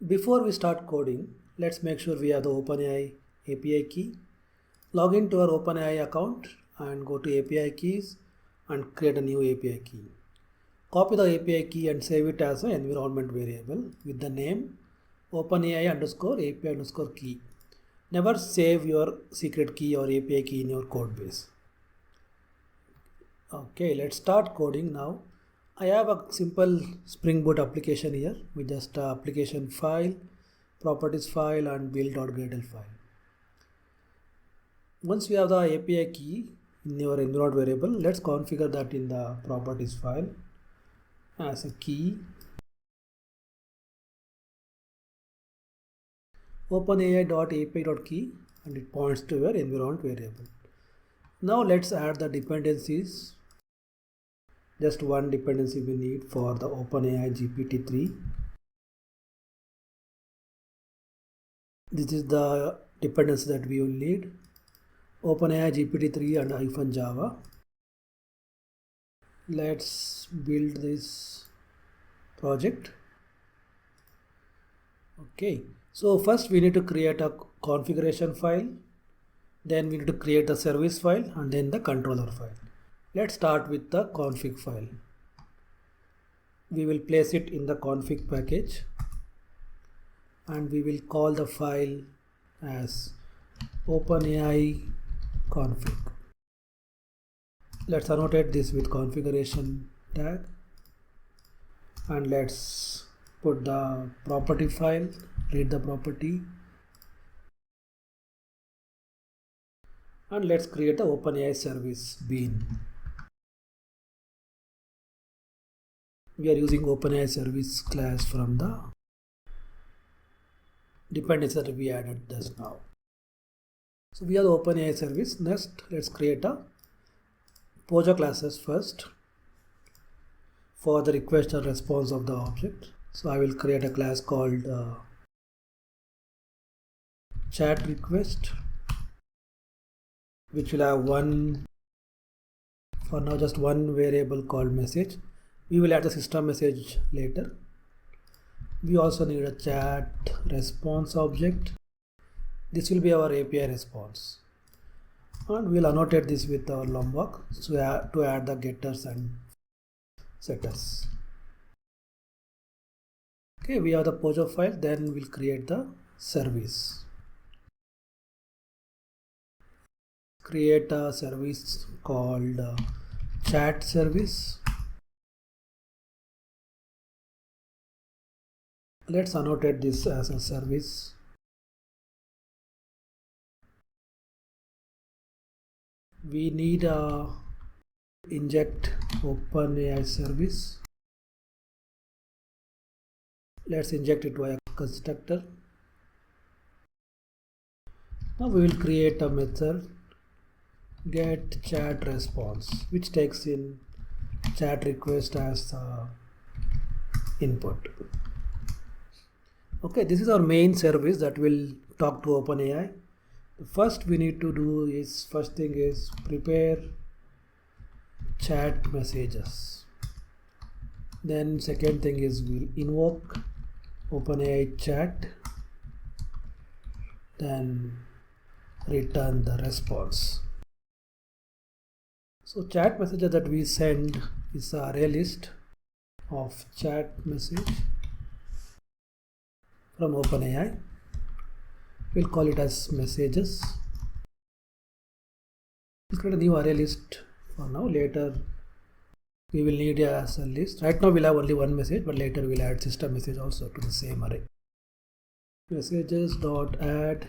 Before we start coding, let's make sure we have the OpenAI API key. Log into our OpenAI account and go to API keys and create a new API key. Copy the API key and save it as an environment variable with the name OpenAI underscore API underscore key. Never save your secret key or API key in your code base. Okay, let's start coding now. I have a simple Spring Boot application here with just application file, properties file and build.gradle file. Once we have the API key in your environment variable, let's configure that in the properties file as a key. OpenAI.api.key and it points to your environment variable. Now let's add the dependencies. Just one dependency we need for the OpenAI GPT-3. This is the dependency that we will need. OpenAI GPT-3 and -Java. Let's build this project. Okay, so first we need to create a configuration file. Then we need to create the service file and then the controller file. Let's start with the config file. We will place it in the config package and we will call the file as OpenAI config. Let's annotate this with configuration tag and let's put the property file, read the property, and let's create the OpenAI service bean. We are using OpenAI service class from the dependency that we added just now. So we have the OpenAI service. Next, let's create a Pojo classes first for the request and response of the object. So I will create a class called chat request, which will have for now just one variable called message. We will add the system message later. We also need a chat response object. This will be our API response. And we'll annotate this with our lombok to add the getters and setters. Okay, we have the Pojo file, then we'll create the service. Create a service called chat service. Let's annotate this as a service. We need a inject OpenAI service. Let's inject it via constructor. Now we will create a method get chat response, which takes in chat request as input. Okay, this is our main service that will talk to OpenAI. The first we need to do is, first thing is prepare chat messages. Then second thing is we'll invoke OpenAI chat, then return the response. So chat messages that we send is an array list of chat message from OpenAI. We'll call it as messages. We'll create a new array list for now. Later we will need it as a list. Right now we'll have only one message, but later we'll add system message also to the same array. Messages dot add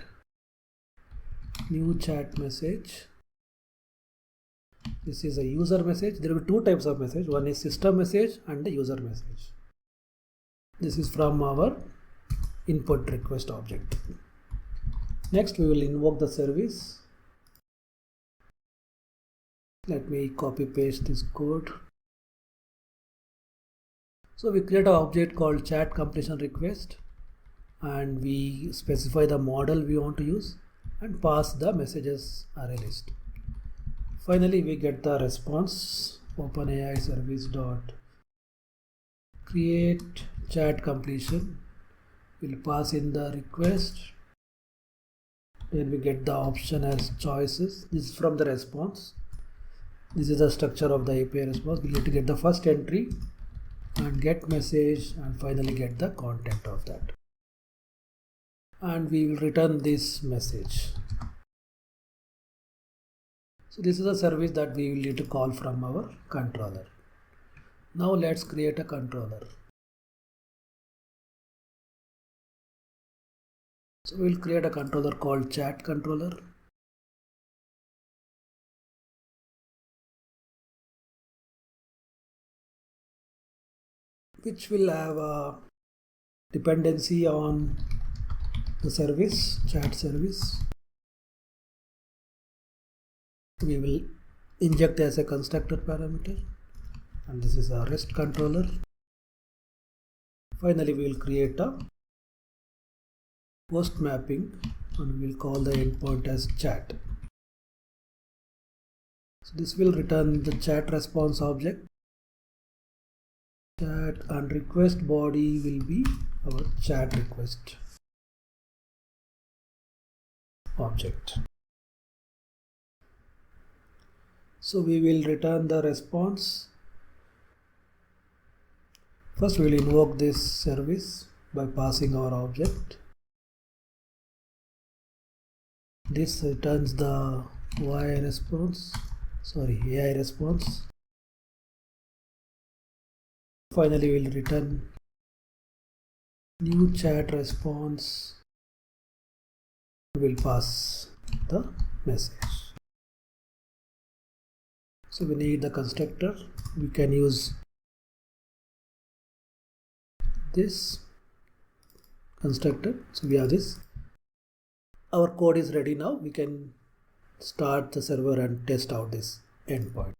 new chat message. This is a user message. There will be two types of message. One is system message and the user message. This is from our input request object. Next we will invoke the service. Let me copy paste this code. So we create an object called chat completion request and we specify the model we want to use and pass the messages array list. Finally we get the response OpenAI service dot create chat completion We'll pass in the request. Then we get the option as choices. This is from the response. This is the structure of the API response. We need to get the first entry and get message and finally get the content of that. And we will return this message. So this is a service that we will need to call from our controller. Now let's create a controller. So we'll create a controller called chat controller. Which will have a dependency on the service, chat service. We will inject as a constructor parameter, and this is a REST controller. Finally, we will create a post mapping and we will call the endpoint as chat. So this will return the chat response object. Chat and request body will be our chat request object. So we will return the response. First we will invoke this service by passing our object. This returns the AI response. Finally we will return new chat response. We will pass the message. So we need the constructor. We can use this constructor. So we have this. Our code is ready now. We can start the server and test out this endpoint.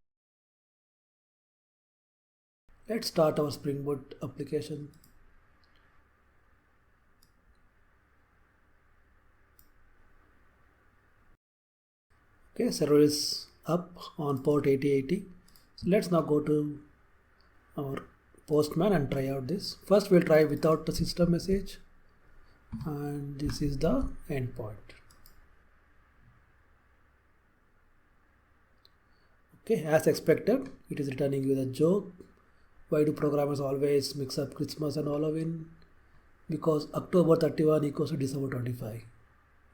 Let's start our Spring Boot application. Okay, server is up on port 8080. So let's now go to our Postman and try out this. First we'll try without the system message, and this is the endpoint. Okay, as expected, it is returning you the joke. Why do programmers always mix up Christmas and Halloween? Because October 31 equals to December 25.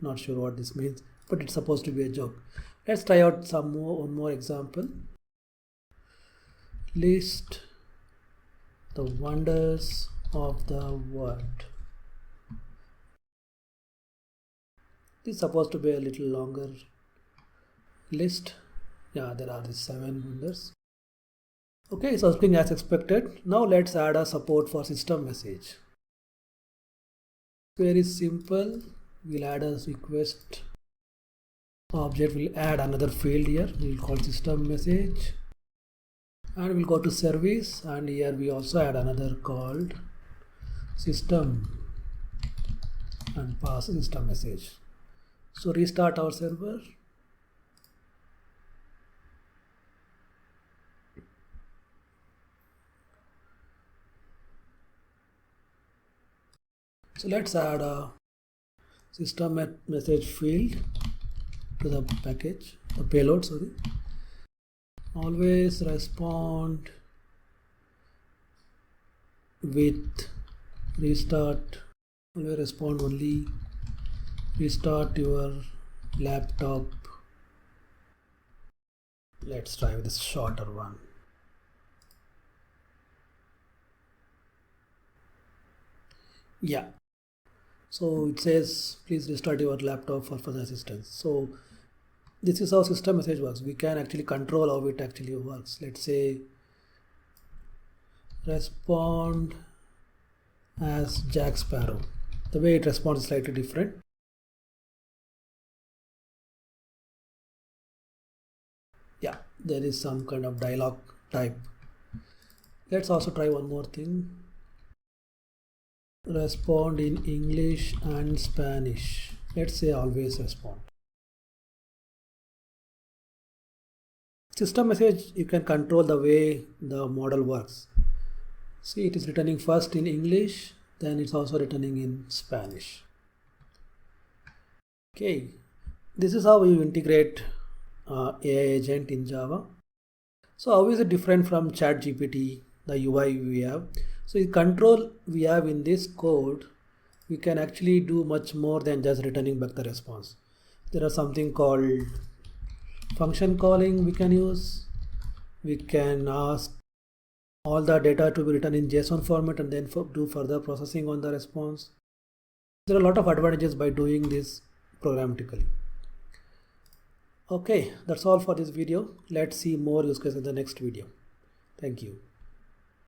Not sure what this means, but it's supposed to be a joke. Let's try out one more example. List the wonders of the world. This is supposed to be a little longer list. Yeah, there are these 7 wonders. Okay, so Spring as expected. Now let's add a support for system message. Very simple. We'll add a request object. We'll add another field here. We'll call system message, and we'll go to service, and here we also add another called system and pass system message. So restart our server. So let's add a system message field to the package, the payload, sorry. Always respond with restart. Always respond only. Restart your laptop. Let's try with this shorter one. Yeah. So it says please restart your laptop for further assistance. So this is how system message works. We can actually control how it actually works. Let's say respond as Jack Sparrow. The way it responds is slightly different. Yeah, there is some kind of dialogue type. Let's also try one more thing. Respond in English and Spanish. Let's say always respond. System message, you can control the way the model works. See, it is returning first in English then it's also returning in Spanish. Okay, this is how you integrate AI agent in Java. So how is it different from ChatGPT, the UI we have? So the control we have in this code, we can actually do much more than just returning back the response. There are something called function calling we can use. We can ask all the data to be written in JSON format and then do further processing on the response. There are a lot of advantages by doing this programmatically. Okay, that's all for this video. Let's see more use cases in the next video. Thank you.